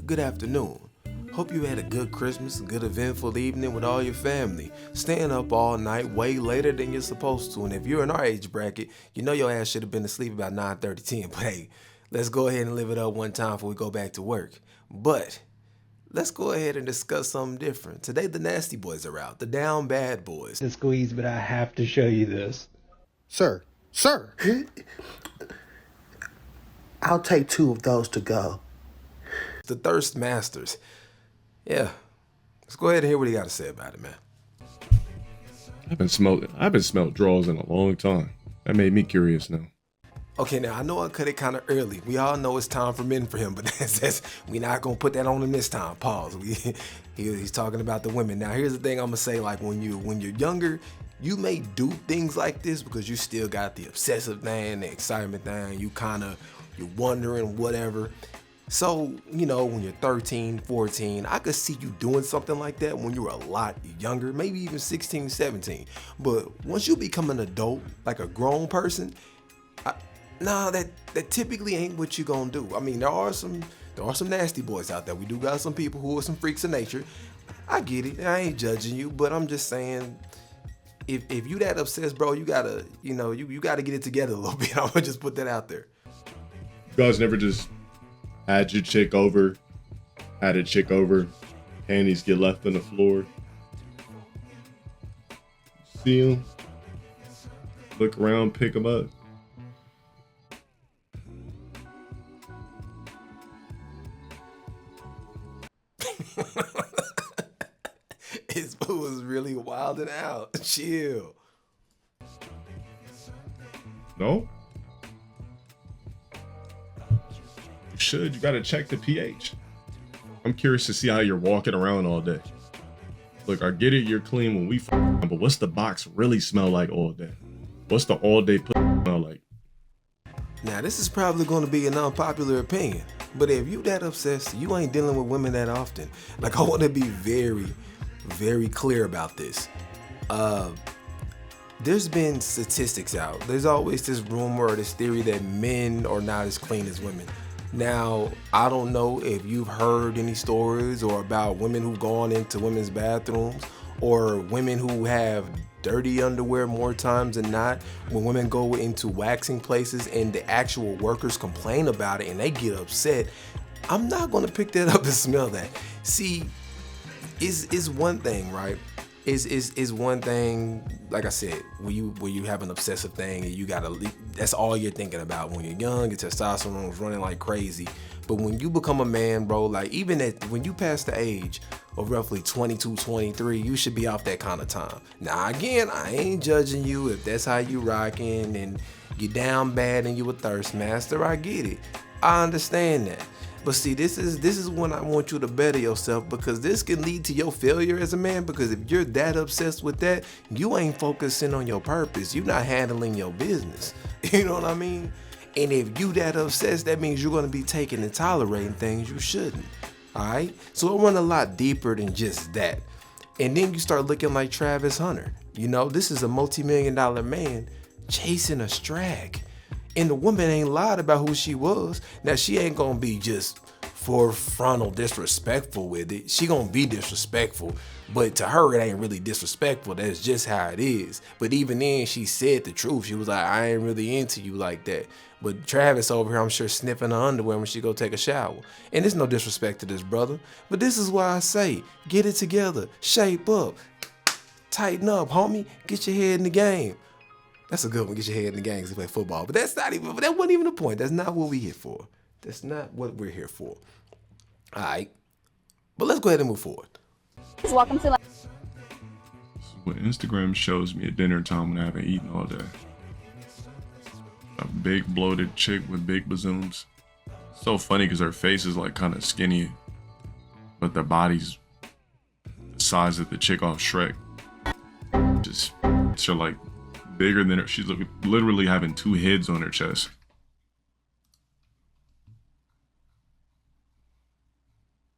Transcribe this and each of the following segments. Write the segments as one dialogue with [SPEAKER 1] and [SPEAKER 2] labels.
[SPEAKER 1] good afternoon. Hope you had a good Christmas, a good eventful evening with all your family. Staying up all night way later than you're supposed to. And if you're in our age bracket, you know your ass should have been asleep about 9:30, 10. But hey, let's go ahead and live it up one time before we go back to work. But let's go ahead and discuss something different. Today the nasty boys are out, the down bad boys.
[SPEAKER 2] To squeeze, but I have to show you this.
[SPEAKER 3] Sir, I'll take 2 of those to go.
[SPEAKER 1] The thirst masters. Yeah, let's go ahead and hear what he got to say about it, man.
[SPEAKER 4] I haven't smelled draws in a long time. That made me curious now.
[SPEAKER 1] Okay, now I know I cut it kind of early. We all know it's time for men for him, but we not gonna put that on him this time. Pause. He's talking about the women. Now here's the thing I'm gonna say. Like when you're younger, you may do things like this because you still got the obsessive thing, the excitement thing. You're wondering whatever. So, you know, when you're 13, 14, I could see you doing something like that when you were a lot younger, maybe even 16, 17. But once you become an adult, like a grown person, that typically ain't what you gonna do. I mean, there are some nasty boys out there. We do got some people who are some freaks of nature. I get it. I ain't judging you, but I'm just saying, if you that obsessed, bro, you gotta, you gotta get it together a little bit. I'm gonna just put that out there.
[SPEAKER 4] You guys never just had a chick over, panties get left on the floor. See him, look around, pick him up.
[SPEAKER 1] His boo was really wilding out. Chill.
[SPEAKER 4] No? You gotta check the pH. I'm curious to see how you're walking around all day. Look, I get it, you're clean when we but what's the box really smell like all day? What's the all day smell like?
[SPEAKER 1] Now this is probably gonna be an unpopular opinion, but if you that obsessed, you ain't dealing with women that often. Like, I wanna be very, very clear about this. There's been statistics out. There's always this rumor or this theory that men are not as clean as women. Now, I don't know if you've heard any stories or about women who've gone into women's bathrooms or women who have dirty underwear more times than not. When women go into waxing places and the actual workers complain about it and they get upset, I'm not gonna pick that up and smell that. See, is one thing, right? Is one thing, like I said, when you have an obsessive thing and that's all you're thinking about. When you're young, your testosterone's running like crazy. But when you become a man, bro, like even when you pass the age of roughly 22, 23, you should be off that kind of time. Now again, I ain't judging you if that's how you rocking and you down bad and you a thirst master. I get it. I understand that. But see, this is when I want you to better yourself, because this can lead to your failure as a man. Because if you're that obsessed with that, you ain't focusing on your purpose. You're not handling your business. You know what I mean? And if you that obsessed, that means you're going to be taking and tolerating things you shouldn't. All right? So it run a lot deeper than just that. And then you start looking like Travis Hunter. You know, this is a multi-million-dollar man chasing a strag. And the woman ain't lied about who she was. Now, she ain't gonna be just frontal disrespectful with it. She gonna be disrespectful, but to her, it ain't really disrespectful. That's just how it is. But even then, she said the truth. She was like, I ain't really into you like that. But Travis over here, I'm sure, sniffing her underwear when she go take a shower. And there's no disrespect to this brother. But this is why I say, get it together, shape up, tighten up, homie, get your head in the game. That's a good one. Get your head in the game because you play football. But that wasn't even the point. That's not what we're here for. That's not what we're here for. All right. But let's go ahead and move forward.
[SPEAKER 5] Welcome to
[SPEAKER 4] This is what Instagram shows me at dinner time when I haven't eaten all day. A big bloated chick with big bazooms. So funny because her face is like kind of skinny, but the body's the size of the chick off Shrek. They're like bigger than her. She's literally having 2 heads on her chest.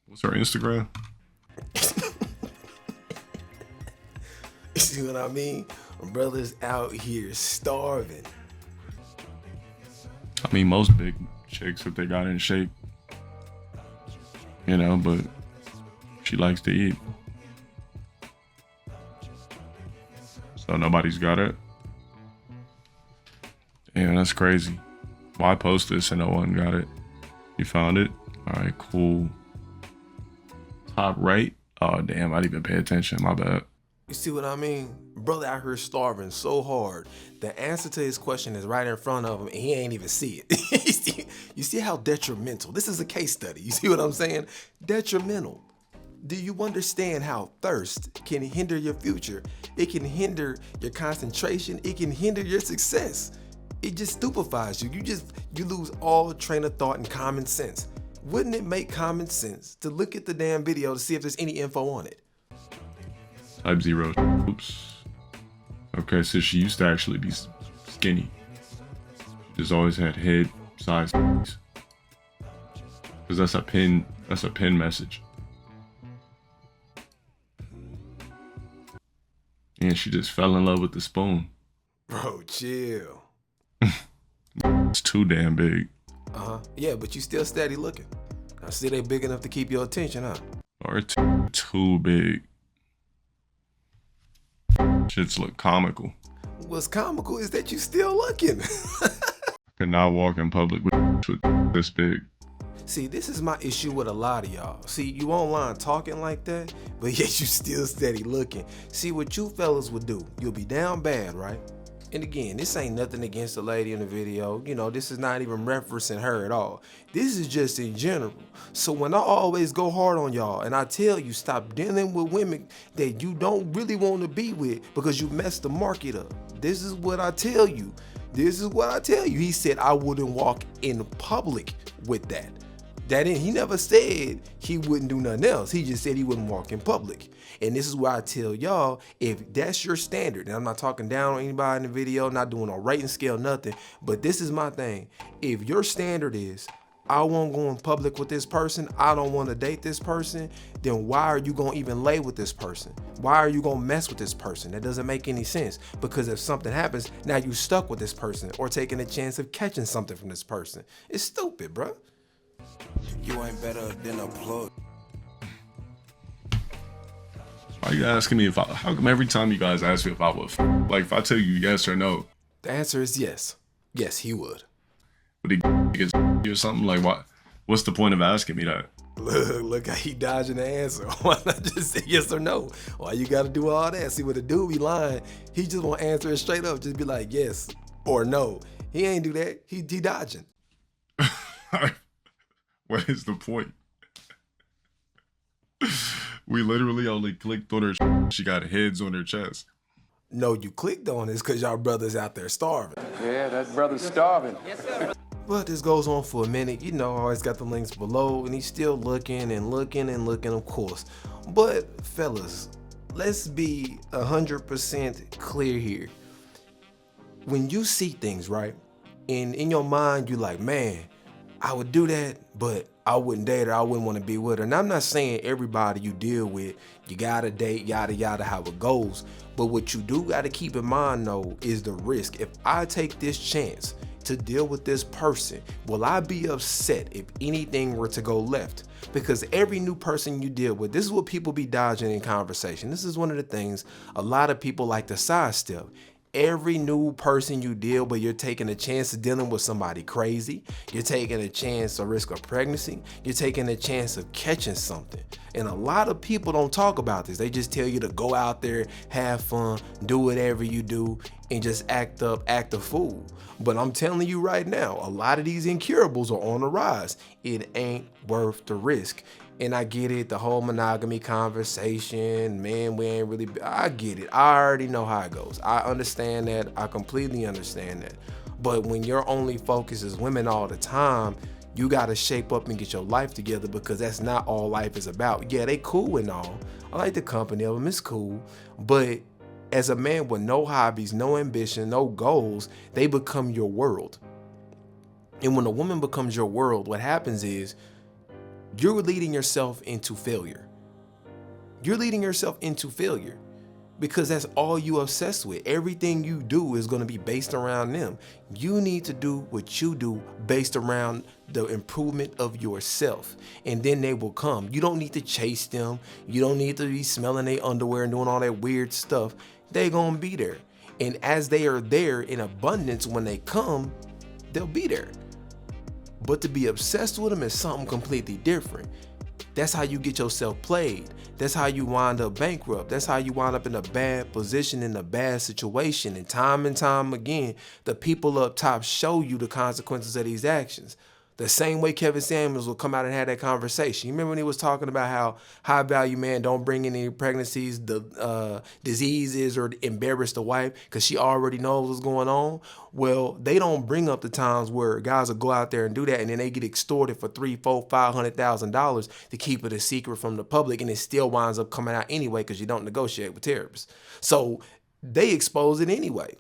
[SPEAKER 4] What's her Instagram?
[SPEAKER 1] You see what I mean? Brothers out here starving.
[SPEAKER 4] I mean, most big chicks, if they got in shape, you know, but she likes to eat. So nobody's got it. Damn, that's crazy. Why post this and no one got it? You found it? All right, cool. Top right? Oh, damn, I didn't even pay attention. My bad.
[SPEAKER 1] You see what I mean? Brother out here starving so hard. The answer to his question is right in front of him and he ain't even see it. You see how detrimental? This is a case study. You see what I'm saying? Detrimental. Do you understand how thirst can hinder your future? It can hinder your concentration. It can hinder your success. It just stupefies you. You lose all train of thought and common sense. Wouldn't it make common sense to look at the damn video to see if there's any info on it?
[SPEAKER 4] Type 0. Oops. Okay, so she used to actually be skinny. Just always had head size. Because that's a pin message. And she just fell in love with the spoon.
[SPEAKER 1] Bro, chill.
[SPEAKER 4] It's too damn big.
[SPEAKER 1] Yeah, but you still steady looking. I see they big enough to keep your attention, huh?
[SPEAKER 4] Or too big. Shits look comical.
[SPEAKER 1] What's comical is that you still looking.
[SPEAKER 4] Could not walk in public with this big.
[SPEAKER 1] See, this is my issue with a lot of y'all. See, you online talking like that, but yet you still steady looking. See, what you fellas would do, you'll be down bad, right? And again, this ain't nothing against the lady in the video. You know, this is not even referencing her at all. This is just in general. So when I always go hard on y'all and I tell you stop dealing with women that you don't really want to be with because you messed the market up. This is what I tell you. This is what I tell you. He said I wouldn't walk in public with that. He never said he wouldn't do nothing else. He just said he wouldn't walk in public. And this is why I tell y'all, if that's your standard, and I'm not talking down on anybody in the video, not doing a rating scale, nothing, but this is my thing. If your standard is, I won't go in public with this person, I don't want to date this person, then why are you going to even lay with this person? Why are you going to mess with this person? That doesn't make any sense, because if something happens, now you stuck with this person or taking a chance of catching something from this person. It's stupid, bro.
[SPEAKER 5] You ain't better than a plug.
[SPEAKER 4] Why are you asking me how come every time you guys ask me if I would, like if I tell you yes or no?
[SPEAKER 1] The answer is yes. Yes, he would.
[SPEAKER 4] Would he get or something? Like what? What's the point of asking me that?
[SPEAKER 1] Look how he dodging the answer. Why not just say yes or no? Why you gotta do all that? See, with the dude be lying, he just won't answer it straight up. Just be like yes or no. He ain't do that. He dodging.
[SPEAKER 4] What is the point? We literally only clicked on her. She got heads on her chest.
[SPEAKER 1] No, you clicked on this because y'all brothers out there starving.
[SPEAKER 5] Yeah, that brother's starving.
[SPEAKER 1] Yes, sir. But this goes on for a minute. You know, I always got the links below, and he's still looking and looking and looking, of course. But fellas, let's be 100% clear here. When you see things, right, and in your mind, you're like, man, I would do that, but I wouldn't date her. I wouldn't want to be with her. And I'm not saying everybody you deal with, you gotta date, yada, yada, how it goes. But what you do gotta keep in mind, though, is the risk. If I take this chance to deal with this person, will I be upset if anything were to go left? Because every new person you deal with, this is what people be dodging in conversation. This is one of the things a lot of people like to sidestep. Every new person you deal with, you're taking a chance of dealing with somebody crazy. You're taking a chance of risk of pregnancy. You're taking a chance of catching something. And a lot of people don't talk about this. They just tell you to go out there, have fun, do whatever you do, and just act a fool. But I'm telling you right now, a lot of these incurables are on the rise. It ain't worth the risk. And I get it, the whole monogamy conversation, man, we ain't really, I get it. I already know how it goes. I understand that. I completely understand that. But when your only focus is women all the time, you got to shape up and get your life together, because that's not all life is about. Yeah, they cool and all. I like the company of them, it's cool. But as a man with no hobbies, no ambition, no goals, they become your world. And when a woman becomes your world, what happens is, you're leading yourself into failure. You're leading yourself into failure. because that's all you obsessed with. Everything you do is going to be based around them. You need to do what you do based around the improvement of yourself, and then they will come. You don't need to chase them. You don't need to be smelling their underwear and doing all that weird stuff. They're going to be there. And as they are there in abundance, when they come, they'll be there. But to be obsessed with them is something completely different. That's how you get yourself played. That's how you wind up bankrupt. That's how you wind up in a bad position, in a bad situation. And time again, the people up top show you the consequences of these actions. The same way Kevin Samuels will come out and have that conversation. You remember when he was talking about how high value men don't bring any pregnancies, the diseases, or embarrass the wife because she already knows what's going on? Well, they don't bring up the times where guys will go out there and do that, and then they get extorted for $300,000, $400,000, $500,000 to keep it a secret from the public, and it still winds up coming out anyway because you don't negotiate with terrorists. So they expose it anyway.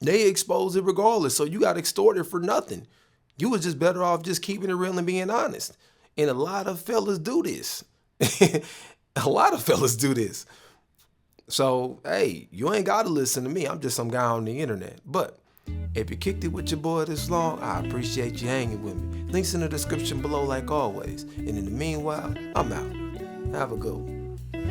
[SPEAKER 1] They expose it regardless. So you got extorted for nothing. You was just better off just keeping it real and being honest. And a lot of fellas do this. A lot of fellas do this. So, hey, you ain't got to listen to me. I'm just some guy on the internet. But if you kicked it with your boy this long, I appreciate you hanging with me. Links in the description below like always. And in the meanwhile, I'm out. Have a good one.